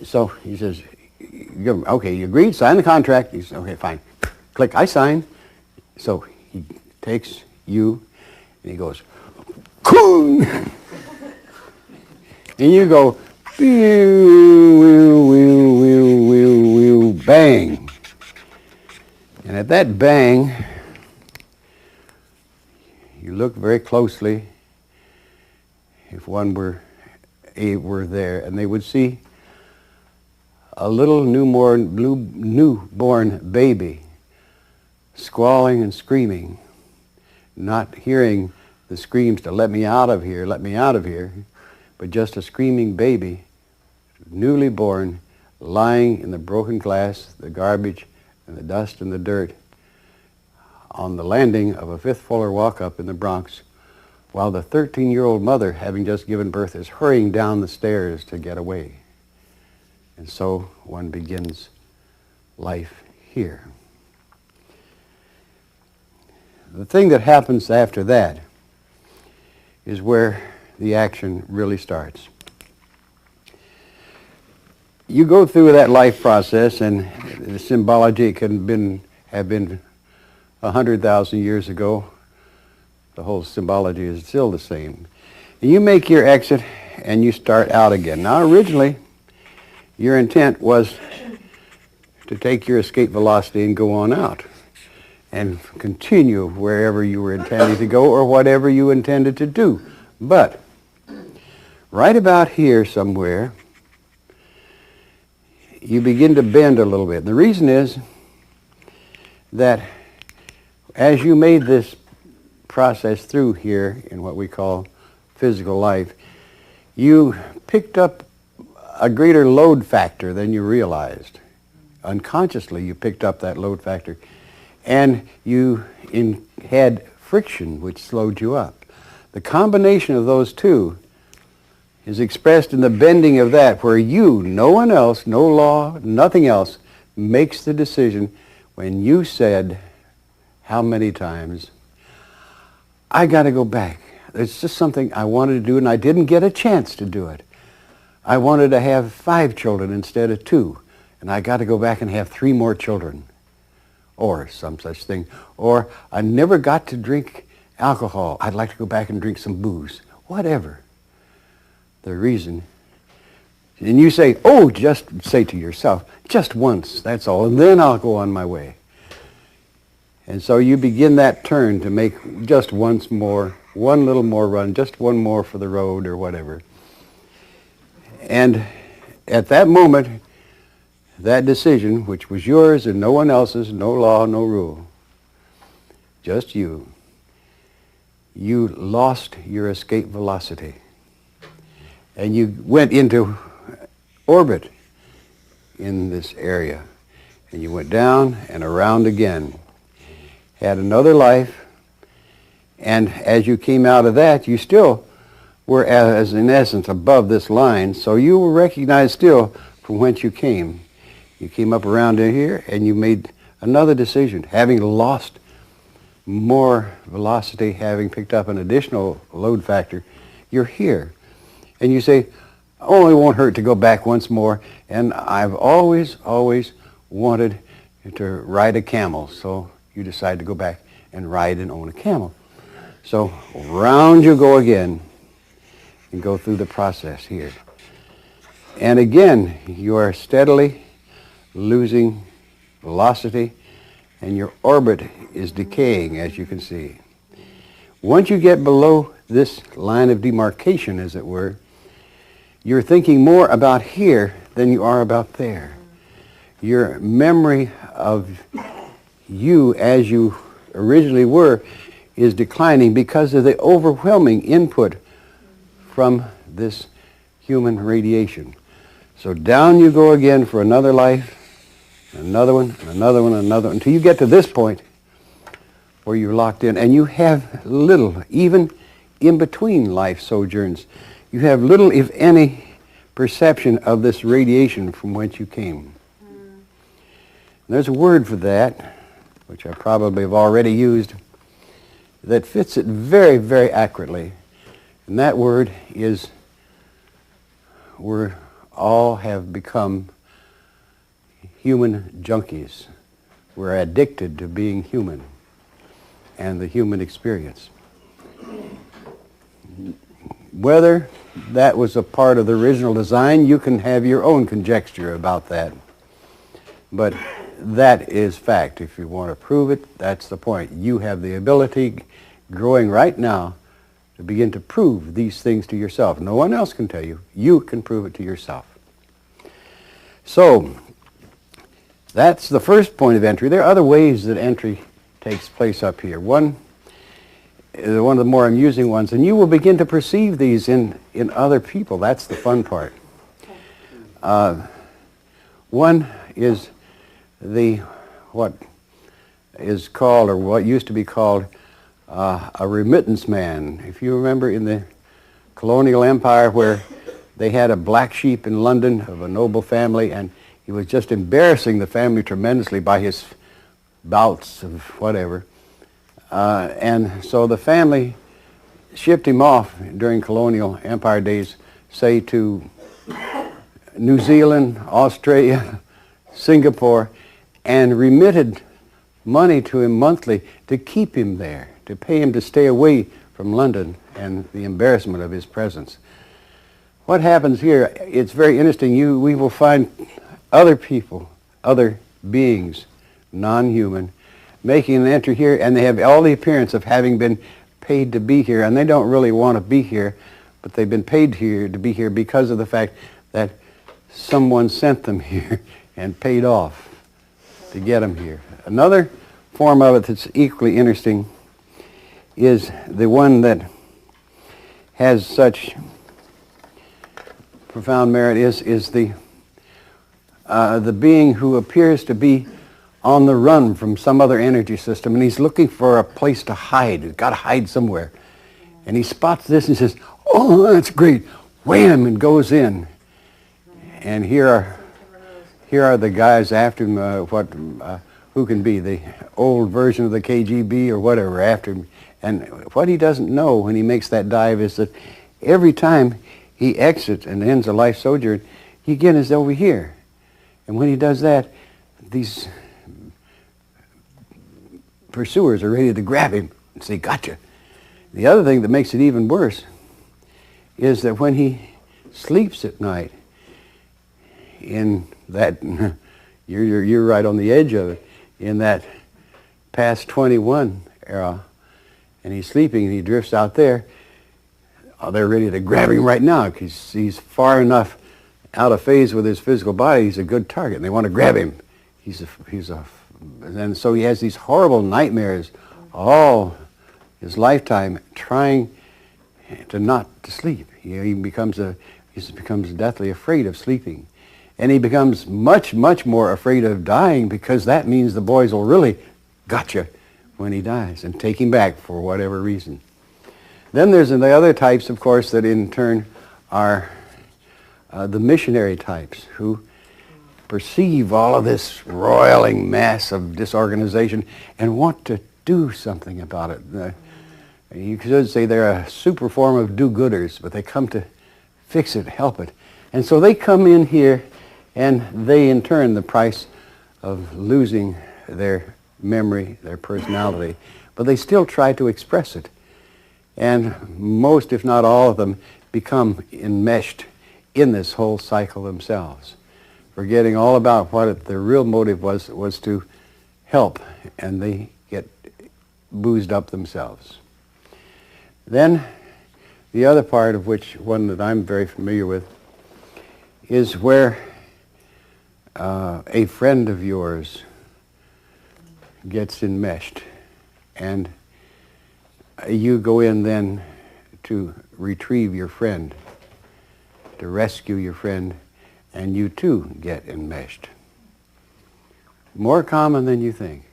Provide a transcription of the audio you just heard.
So he says, okay, you agreed, sign the contract. He says, okay, fine. Click, I sign. So he takes you and he goes, Coon! And you go, bang. And at that bang, you look very closely, if one were there, and they would see a little newborn baby squalling and screaming, not hearing the screams to let me out of here, but just a screaming baby, newly born, lying in the broken glass, the garbage, and the dust and the dirt on the landing of a fifth-floor walk-up in the Bronx, while the 13-year-old mother, having just given birth, is hurrying down the stairs to get away. And so one begins life here. The thing that happens after that is where the action really starts. You go through that life process, and the symbology can have been 100,000 years ago. The whole symbology is still the same. And you make your exit, and you start out again. Now, originally, your intent was to take your escape velocity and go on out and continue wherever you were intending to go or whatever you intended to do. But right about here somewhere, you begin to bend a little bit. The reason is that as you made this process through here in what we call physical life, you picked up a greater load factor than you realized. Unconsciously, you picked up that load factor, and you had friction which slowed you up. The combination of those two is expressed in the bending of that, where you, no one else, no law, nothing else, makes the decision when you said, how many times, I got to go back. It's just something I wanted to do, and I didn't get a chance to do it. I wanted to have 5 children instead of 2, and I got to go back and have 3 more children, or some such thing. Or I never got to drink alcohol. I'd like to go back and drink some booze. Whatever the reason. And you say, oh, just say to yourself, just once, that's all, and then I'll go on my way. And so you begin that turn to make just once more, one little more run, just one more for the road or whatever. And at that moment, that decision, which was yours and no one else's, no law, no rule, just you lost your escape velocity. And you went into orbit in this area. And you went down and around again. Had another life. And as you came out of that, you still were, as in essence, above this line. So you were recognized still from whence you came. You came up around in here, and you made another decision. Having lost more velocity, having picked up an additional load factor, you're here. And you say, oh, it won't hurt to go back once more. And I've always wanted to ride a camel. So you decide to go back and ride and own a camel. So round you go again and go through the process here. And again, you are steadily losing velocity, and your orbit is decaying, as you can see. Once you get below this line of demarcation, as it were, you're thinking more about here than you are about there. Your memory of you as you originally were is declining because of the overwhelming input from this human radiation. So down you go again for another life, another one, another one, another one, until you get to this point where you're locked in, and you have little, even in between life sojourns, you have little, if any, perception of this radiation from whence you came. There's a word for that, which I probably have already used, that fits it very, very accurately. And that word is, we're all have become human junkies. We're addicted to being human and the human experience. Whether that was a part of the original design, you can have your own conjecture about that. But that is fact. If you want to prove it, that's the point. You have the ability, growing right now, to begin to prove these things to yourself. No one else can tell you. You can prove it to yourself. So, that's the first point of entry. There are other ways that entry takes place up here. One of the more amusing ones, and you will begin to perceive these in other people. That's the fun part. One is what is called, or what used to be called, a remittance man. If you remember in the colonial empire where they had a black sheep in London of a noble family, and he was just embarrassing the family tremendously by his bouts of whatever. And so the family shipped him off during colonial empire days, say to New Zealand, Australia, Singapore, and remitted money to him monthly to keep him there, to pay him to stay away from London and the embarrassment of his presence. What happens here, it's very interesting. We will find other people, other beings, non-human, making an entry here, and they have all the appearance of having been paid to be here, and they don't really want to be here, but they've been paid here to be here because of the fact that someone sent them here and paid off to get them here. Another form of it that's equally interesting is the one that has such profound merit is the being who appears to be on the run from some other energy system, and he's looking for a place to hide. He's got to hide somewhere. And he spots this and says, "Oh, that's great." Wham! And goes in. And here are the guys after him, who can be the old version of the KGB or whatever after him. And what he doesn't know when he makes that dive is that every time he exits and ends a life sojourn, he again is over here. And when he does that, these pursuers are ready to grab him and say, "Gotcha." The other thing that makes it even worse is that when he sleeps at night, in that, you're right on the edge of it, in that past 21 era, and he's sleeping and he drifts out there, they're ready to grab him right now because he's far enough out of phase with his physical body. He's a good target, and they want to grab him. And so he has these horrible nightmares all his lifetime, trying not to sleep. He becomes deathly afraid of sleeping, and he becomes much, much more afraid of dying, because that means the boys will really gotcha when he dies and take him back for whatever reason. Then there's the other types, of course, that in turn are the missionary types, who perceive all of this roiling mass of disorganization and want to do something about it. You could say they're a super form of do-gooders, but they come to fix it, help it. And so they come in here, and they, in turn, the price of losing their memory, their personality, but they still try to express it. And most, if not all of them, become enmeshed in this whole cycle themselves, forgetting all about what their real motive was to help, and they get boozed up themselves. Then, the other part of which, one that I'm very familiar with, is where a friend of yours gets enmeshed, and you go in then to retrieve your friend, to rescue your friend, and you too get enmeshed. More common than you think.